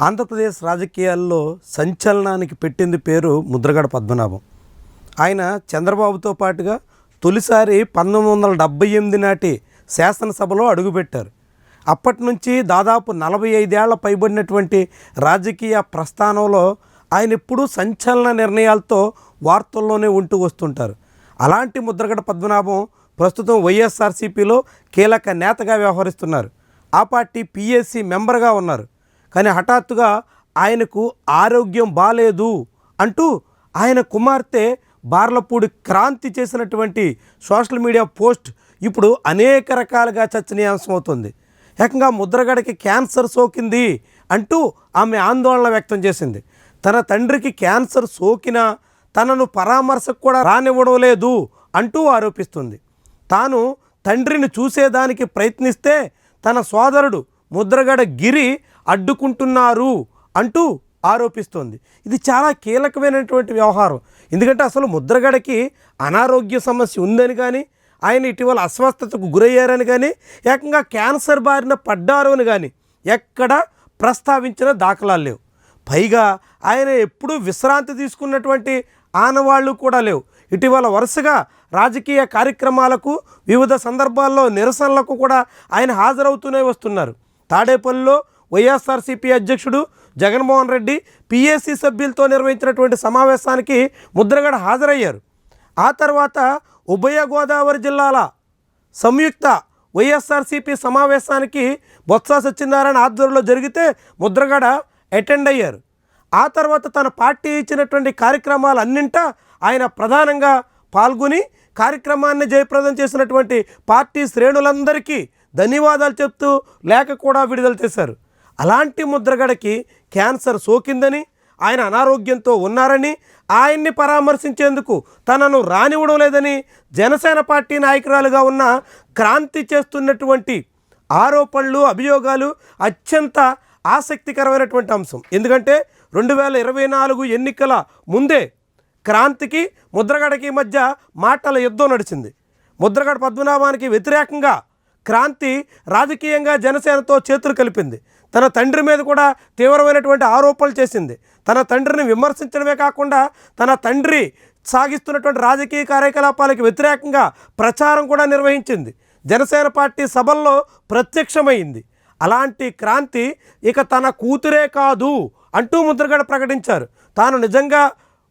ఆంధ్రప్రదేశ్ రాజకీయాల్లో సంచలనానికి పెట్టింది పేరు ముద్రగడ పద్మనాభం. ఆయన చంద్రబాబుతో పాటుగా తొలిసారి 1978 నాటి శాసనసభలో అడుగుపెట్టారు. అప్పటి నుంచి దాదాపు 45 ఏళ్ల పైబడినటువంటి రాజకీయ ప్రస్థానంలో ఆయన ఎప్పుడూ సంచలన నిర్ణయాలతో వార్తల్లోనే ఉంటూ వస్తుంటారు. అలాంటి ముద్రగడ పద్మనాభం ప్రస్తుతం వైఎస్ఆర్సీపీలో కీలక నేతగా వ్యవహరిస్తున్నారు. ఆ పార్టీ పిఎస్సి మెంబర్గా ఉన్నారు. కానీ హఠాత్తుగా ఆయనకు ఆరోగ్యం బాలేదు అంటూ ఆయన కుమార్తె బార్లపూడి క్రాంతి చేసినటువంటి సోషల్ మీడియా పోస్ట్ ఇప్పుడు అనేక రకాలుగా చర్చనీయాంశం అవుతుంది. ఏకంగా ముద్రగడకి క్యాన్సర్ సోకింది అంటూ ఆమె ఆందోళన వ్యక్తం చేసింది. తన తండ్రికి క్యాన్సర్ సోకినా తనను పరామర్శకు కూడా రానివ్వడం లేదు అంటూ ఆరోపిస్తుంది. తాను తండ్రిని చూసేదానికి ప్రయత్నిస్తే తన సోదరుడు ముద్రగడ గిరి అడ్డుకుంటున్నారు అంటూ ఆరోపిస్తోంది. ఇది చాలా కీలకమైనటువంటి వ్యవహారం. ఎందుకంటే అసలు ముద్రగడకి అనారోగ్య సమస్య ఉందని కానీ, ఆయన ఇటీవల అస్వస్థతకు గురయ్యారని కానీ, ఏకంగా క్యాన్సర్ బారిన పడ్డారు అని కానీ ఎక్కడ ప్రస్తావించిన దాఖలాలు లేవు. పైగా ఆయన ఎప్పుడూ విశ్రాంతి తీసుకున్నటువంటి ఆనవాళ్ళు కూడా లేవు. ఇటీవల వరుసగా రాజకీయ కార్యక్రమాలకు, వివిధ సందర్భాల్లో నిరసనలకు కూడా ఆయన హాజరవుతూనే వస్తున్నారు. తాడేపల్లిలో వైఎస్ఆర్సీపీ అధ్యక్షుడు జగన్మోహన్ రెడ్డి పిఎస్సి సభ్యులతో నిర్వహించినటువంటి సమావేశానికి ముద్రగడ హాజరయ్యారు. ఆ తర్వాత ఉభయ గోదావరి జిల్లాల సంయుక్త వైఎస్ఆర్సీపీ సమావేశానికి బొత్స సత్యనారాయణ ఆధ్వర్యంలో జరిగితే ముద్రగడ అటెండ్ అయ్యారు. ఆ తర్వాత తన పార్టీ ఇచ్చినటువంటి కార్యక్రమాలన్నింటా ఆయన ప్రధానంగా పాల్గొని కార్యక్రమాన్ని జయప్రదం చేసినటువంటి పార్టీ శ్రేణులందరికీ ధన్యవాదాలు చెప్తూ లేఖ కూడా విడుదల చేశారు. అలాంటి ముద్రగడకి క్యాన్సర్ సోకిందని, ఆయన అనారోగ్యంతో ఉన్నారని, ఆయన్ని పరామర్శించేందుకు తనను రానివ్వడం లేదని జనసేన పార్టీ నాయకురాలుగా ఉన్న క్రాంతి చేస్తున్నటువంటి ఆరోపణలు, అభియోగాలు అత్యంత ఆసక్తికరమైనటువంటి అంశం. ఎందుకంటే 2024 ఎన్నికల ముందే క్రాంతికి ముద్రగడకి మధ్య మాటల యుద్ధం నడిచింది. ముద్రగడ పద్మనాభానికి వ్యతిరేకంగా క్రాంతి రాజకీయంగా జనసేనతో చేతులు కలిపింది. తన తండ్రి మీద కూడా తీవ్రమైనటువంటి ఆరోపణలు చేసింది. తన తండ్రిని విమర్శించడమే కాకుండా తన తండ్రి సాగిస్తున్నటువంటి రాజకీయ కార్యకలాపాలకు వ్యతిరేకంగా ప్రచారం కూడా నిర్వహించింది. జనసేన పార్టీ సభల్లో ప్రత్యక్షమైంది. అలాంటి క్రాంతి ఇక తన కూతురే కాదు అంటూ ముద్రగడ ప్రకటించారు. తాను నిజంగా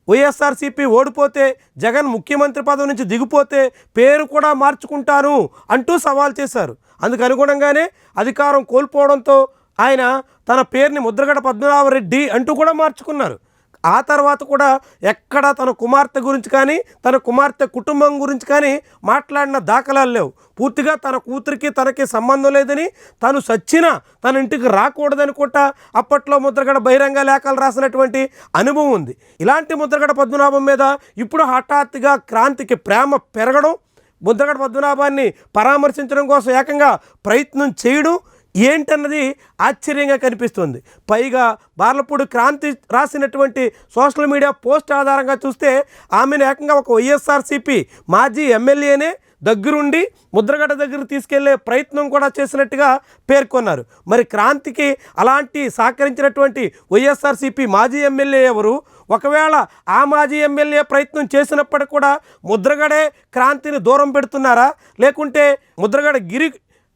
వైఎస్ఆర్సీపీ ఓడిపోతే, జగన్ ముఖ్యమంత్రి పదవి నుంచి దిగిపోతే పేరు కూడా మార్చుకుంటాను అంటూ సవాల్ చేశారు. అందుకు అనుగుణంగానే అధికారం కోల్పోవడంతో ఆయన తన పేరుని ముద్రగడ పద్మనాభరెడ్డి అంటూ కూడా మార్చుకున్నారు. ఆ తర్వాత కూడా ఎక్కడ తన కుమార్తె గురించి కానీ, తన కుమార్తె కుటుంబం గురించి కానీ మాట్లాడిన దాఖలాలు లేవు. పూర్తిగా తన కూతురికి తనకి సంబంధం లేదని, తను సచ్చినా తన ఇంటికి రాకూడదని కూడా అప్పట్లో ముద్రగడ బహిరంగ లేఖలు రాసినటువంటి అనుభవం ఉంది. ఇలాంటి ముద్రగడ పద్మనాభం మీద ఇప్పుడు హఠాత్తుగా క్రాంతికి ప్రేమ పెరగడం, ముద్రగడ పద్మనాభాన్ని పరామర్శించడం కోసం ఏకంగా ప్రయత్నం చేయడం ఏంటన్నది ఆశ్చర్యంగా కనిపిస్తుంది. పైగా బార్లపూడి క్రాంతి రాసినటువంటి సోషల్ మీడియా పోస్ట్ ఆధారంగా చూస్తే ఆమెను ఏకంగా ఒక వైఎస్ఆర్సీపీ మాజీ ఎమ్మెల్యేనే దగ్గరుండి ముద్రగడ దగ్గర తీసుకెళ్లే ప్రయత్నం కూడా చేసినట్టుగా పేర్కొన్నారు. మరి క్రాంతికి అలాంటి సహకరించినటువంటి వైఎస్ఆర్సీపీ మాజీ ఎమ్మెల్యే ఎవరు? ఒకవేళ ఆ మాజీ ఎమ్మెల్యే ప్రయత్నం చేసినప్పటికీ కూడా ముద్రగడే క్రాంతిని దూరం పెడుతున్నారా, లేకుంటే ముద్రగడ గిరి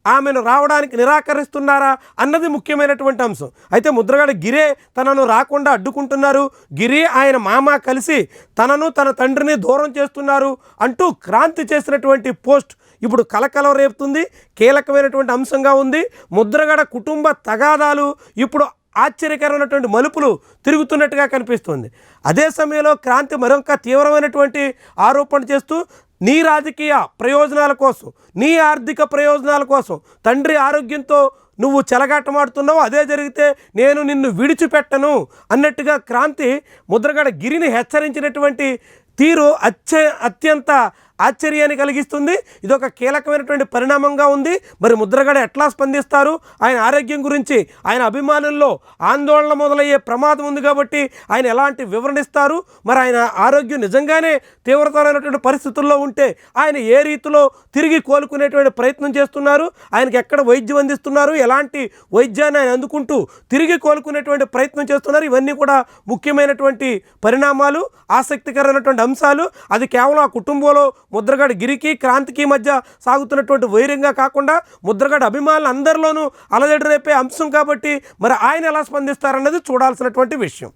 ఆమెను రావడానికి నిరాకరిస్తున్నారా అన్నది ముఖ్యమైనటువంటి అంశం. అయితే ముద్రగడ గిరే తనను రాకుండా అడ్డుకుంటున్నారు, గిరి ఆయన మామ కలిసి తనను తన తండ్రిని దూరం చేస్తున్నారు అంటూ క్రాంతి చేసినటువంటి పోస్ట్ ఇప్పుడు కలకలం రేపుతుంది, కీలకమైనటువంటి అంశంగా ఉంది. ముద్రగడ కుటుంబ తగాదాలు ఇప్పుడు ఆశ్చర్యకరమైనటువంటి మలుపులు తిరుగుతున్నట్టుగా కనిపిస్తుంది. అదే సమయంలో క్రాంతి మరొక తీవ్రమైనటువంటి ఆరోపణ చేస్తూ, నీ రాజకీయ ప్రయోజనాల కోసం, నీ ఆర్థిక ప్రయోజనాల కోసం తండ్రి ఆరోగ్యంతో నువ్వు చెలగాటమాడుతున్నావు, అదే జరిగితే నేను నిన్ను విడిచిపెట్టను అన్నట్టుగా క్రాంతి ముద్రగడ గిరిని హెచ్చరించినటువంటి తీరు అత్యంత ఆశ్చర్యాన్ని కలిగిస్తుంది. ఇదొక కీలకమైనటువంటి పరిణామంగా ఉంది. మరి ముద్రగడ ఎట్లా స్పందిస్తారు, ఆయన ఆరోగ్యం గురించి ఆయన అభిమానుల్లో ఆందోళన మొదలయ్యే ప్రమాదం ఉంది కాబట్టి ఆయన ఎలాంటి వివరణ ఇస్తారు, మరి ఆయన ఆరోగ్యం నిజంగానే తీవ్రతరమైనటువంటి పరిస్థితుల్లో ఉంటే ఆయన ఏ రీతిలో తిరిగి కోలుకునేటువంటి ప్రయత్నం చేస్తున్నారు, ఆయనకి ఎక్కడ వైద్యం అందిస్తున్నారు, ఎలాంటి వైద్యాన్ని ఆయన అందుకుంటూ తిరిగి కోలుకునేటువంటి ప్రయత్నం చేస్తున్నారు, ఇవన్నీ కూడా ముఖ్యమైనటువంటి పరిణామాలు, ఆసక్తికరమైనటువంటి అంశాలు. అది కేవలం ఆ కుటుంబంలో ముద్రగడ గిరికి క్రాంతికి మధ్య సాగుతున్నటువంటి వైరంగా కాకుండా ముద్రగడ అభిమానులు అందరిలోనూ అలజడి రేపే అంశం కాబట్టి మరి ఆయన ఎలా స్పందిస్తారన్నది చూడాల్సినటువంటి విషయం.